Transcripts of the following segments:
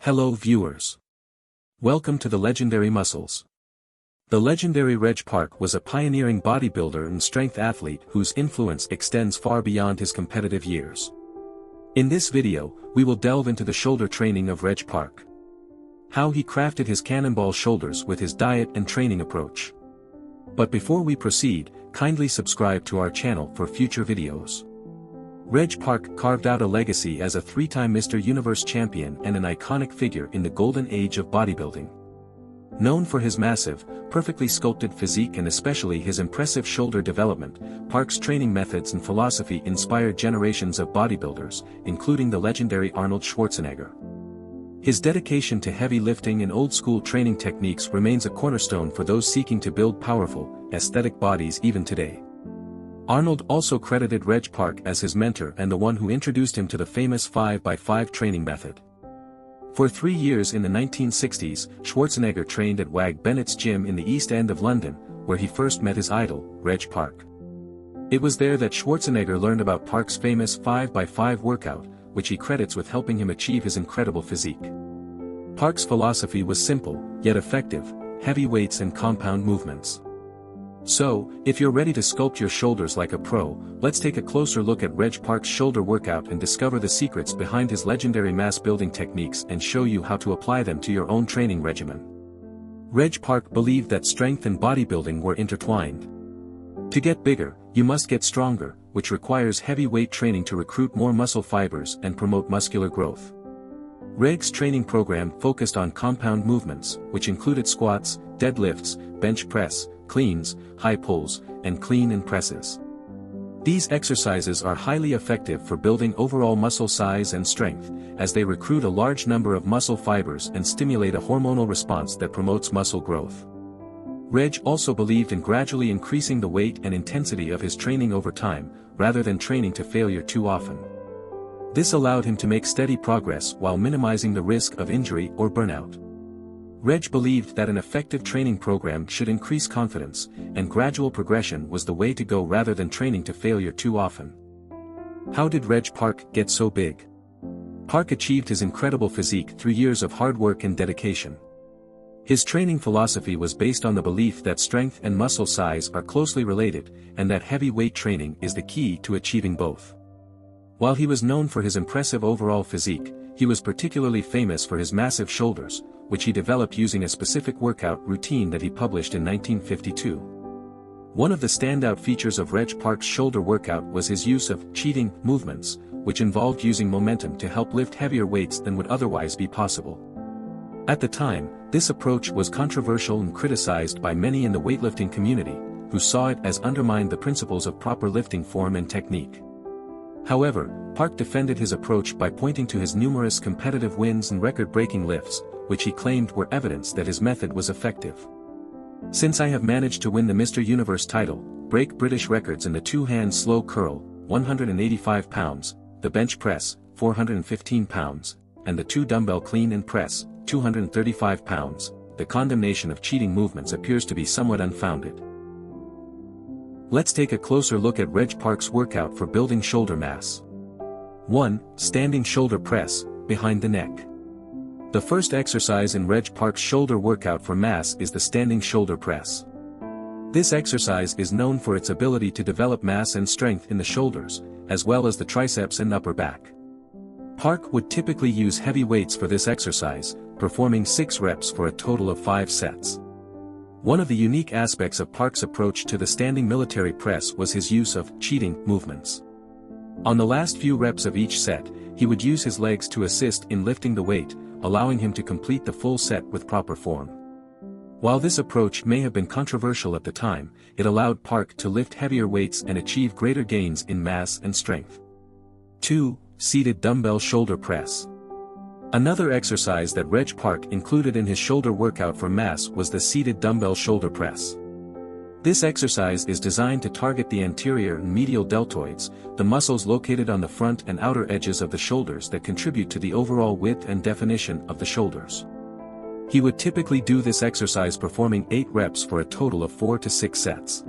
Hello viewers. Welcome to the legendary muscles. The legendary Reg Park was a pioneering bodybuilder and strength athlete whose influence extends far beyond his competitive years. In this video, we will delve into the shoulder training of Reg Park. How he crafted his cannonball shoulders with his diet and training approach. But before we proceed, kindly subscribe to our channel for future videos. Reg Park carved out a legacy as a three-time Mr. Universe champion and an iconic figure in the golden age of bodybuilding. Known for his massive, perfectly sculpted physique and especially his impressive shoulder development, Park's training methods and philosophy inspired generations of bodybuilders, including the legendary Arnold Schwarzenegger. His dedication to heavy lifting and old-school training techniques remains a cornerstone for those seeking to build powerful, aesthetic bodies even today. Arnold also credited Reg Park as his mentor and the one who introduced him to the famous 5x5 training method. For 3 years in the 1960s, Schwarzenegger trained at Wag Bennett's gym in the East End of London, where he first met his idol, Reg Park. It was there that Schwarzenegger learned about Park's famous 5x5 workout, which he credits with helping him achieve his incredible physique. Park's philosophy was simple, yet effective: heavy weights and compound movements. So, if you're ready to sculpt your shoulders like a pro, let's take a closer look at Reg Park's shoulder workout and discover the secrets behind his legendary mass-building techniques and show you how to apply them to your own training regimen. Reg Park believed that strength and bodybuilding were intertwined. To get bigger, you must get stronger, which requires heavy weight training to recruit more muscle fibers and promote muscular growth. Reg's training program focused on compound movements, which included squats, deadlifts, bench press, cleans, high pulls, and clean and presses. These exercises are highly effective for building overall muscle size and strength, as they recruit a large number of muscle fibers and stimulate a hormonal response that promotes muscle growth. Reg also believed in gradually increasing the weight and intensity of his training over time, rather than training to failure too often. This allowed him to make steady progress while minimizing the risk of injury or burnout. Reg believed that an effective training program should increase confidence, and gradual progression was the way to go rather than training to failure too often. How did Reg Park get so big? Park achieved his incredible physique through years of hard work and dedication. His training philosophy was based on the belief that strength and muscle size are closely related, and that heavy weight training is the key to achieving both. While he was known for his impressive overall physique, he was particularly famous for his massive shoulders, which he developed using a specific workout routine that he published in 1952. One of the standout features of Reg Park's shoulder workout was his use of cheating movements, which involved using momentum to help lift heavier weights than would otherwise be possible. At the time, this approach was controversial and criticized by many in the weightlifting community, who saw it as undermined the principles of proper lifting form and technique. However, Park defended his approach by pointing to his numerous competitive wins and record-breaking lifts, which he claimed were evidence that his method was effective. "Since I have managed to win the Mr. Universe title, break British records in the two-hand slow curl, 185 pounds, the bench press, 415 pounds, and the two-dumbbell clean and press, 235 pounds, the condemnation of cheating movements appears to be somewhat unfounded." Let's take a closer look at Reg Park's workout for building shoulder mass. 1. Standing shoulder press, behind the neck. The first exercise in Reg Park's shoulder workout for mass is the standing shoulder press. This exercise is known for its ability to develop mass and strength in the shoulders, as well as the triceps and upper back. Park would typically use heavy weights for this exercise, performing 6 reps for a total of 5 sets. One of the unique aspects of Park's approach to the standing military press was his use of cheating movements. On the last few reps of each set, he would use his legs to assist in lifting the weight, allowing him to complete the full set with proper form. While this approach may have been controversial at the time, it allowed Park to lift heavier weights and achieve greater gains in mass and strength. 2. Seated dumbbell shoulder press. Another exercise that Reg Park included in his shoulder workout for mass was the seated dumbbell shoulder press. This exercise is designed to target the anterior and medial deltoids, the muscles located on the front and outer edges of the shoulders that contribute to the overall width and definition of the shoulders. He would typically do this exercise performing 8 reps for a total of 4 to 6 sets.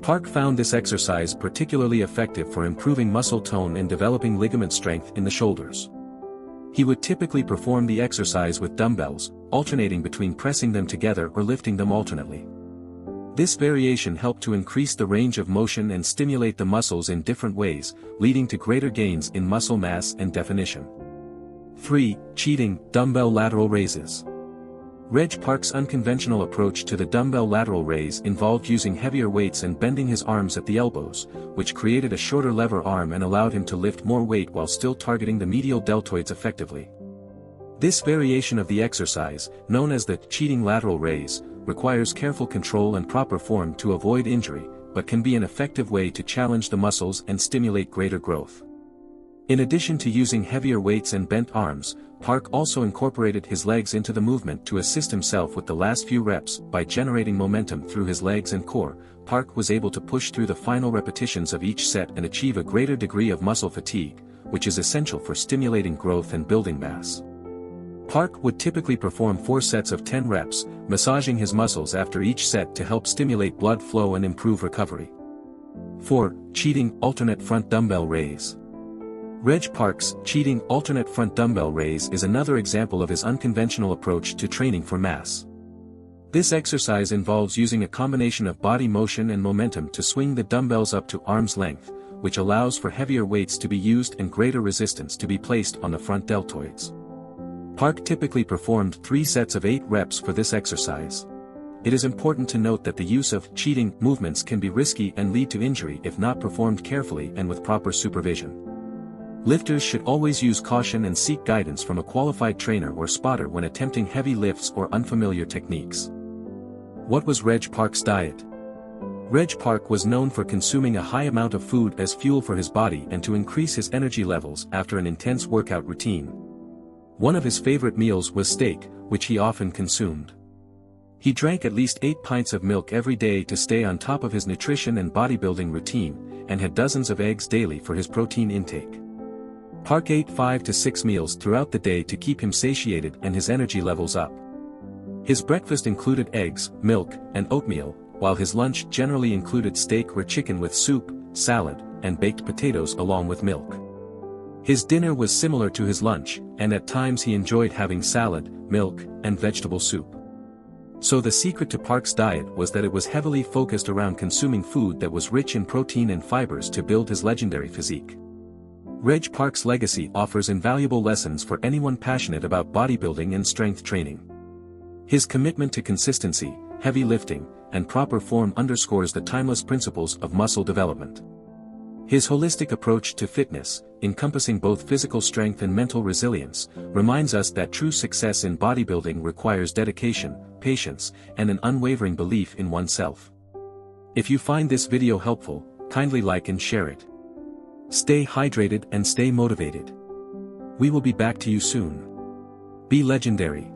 Park found this exercise particularly effective for improving muscle tone and developing ligament strength in the shoulders. He would typically perform the exercise with dumbbells, alternating between pressing them together or lifting them alternately. This variation helped to increase the range of motion and stimulate the muscles in different ways, leading to greater gains in muscle mass and definition. 3. Cheating dumbbell lateral raises. Reg Park's unconventional approach to the dumbbell lateral raise involved using heavier weights and bending his arms at the elbows, which created a shorter lever arm and allowed him to lift more weight while still targeting the medial deltoids effectively. This variation of the exercise, known as the cheating lateral raise, requires careful control and proper form to avoid injury, but can be an effective way to challenge the muscles and stimulate greater growth. In addition to using heavier weights and bent arms, Park also incorporated his legs into the movement to assist himself with the last few reps. By generating momentum through his legs and core, Park was able to push through the final repetitions of each set and achieve a greater degree of muscle fatigue, which is essential for stimulating growth and building mass. Park would typically perform 4 sets of 10 reps, massaging his muscles after each set to help stimulate blood flow and improve recovery. 4. Cheating alternate front dumbbell raise. Reg Park's cheating alternate front dumbbell raise is another example of his unconventional approach to training for mass. This exercise involves using a combination of body motion and momentum to swing the dumbbells up to arm's length, which allows for heavier weights to be used and greater resistance to be placed on the front deltoids. Park typically performed 3 sets of 8 reps for this exercise. It is important to note that the use of cheating movements can be risky and lead to injury if not performed carefully and with proper supervision. Lifters should always use caution and seek guidance from a qualified trainer or spotter when attempting heavy lifts or unfamiliar techniques. What was Reg Park's diet? Reg Park was known for consuming a high amount of food as fuel for his body and to increase his energy levels after an intense workout routine. One of his favorite meals was steak, which he often consumed. He drank at least 8 pints of milk every day to stay on top of his nutrition and bodybuilding routine, and had dozens of eggs daily for his protein intake. Park ate 5 to 6 meals throughout the day to keep him satiated and his energy levels up. His breakfast included eggs, milk, and oatmeal, while his lunch generally included steak or chicken with soup, salad, and baked potatoes along with milk. His dinner was similar to his lunch, and at times he enjoyed having salad, milk, and vegetable soup. So the secret to Park's diet was that it was heavily focused around consuming food that was rich in protein and fibers to build his legendary physique. Reg Park's legacy offers invaluable lessons for anyone passionate about bodybuilding and strength training. His commitment to consistency, heavy lifting, and proper form underscores the timeless principles of muscle development. His holistic approach to fitness, encompassing both physical strength and mental resilience, reminds us that true success in bodybuilding requires dedication, patience, and an unwavering belief in oneself. If you find this video helpful, kindly like and share it. Stay hydrated and stay motivated. We will be back to you soon. Be legendary.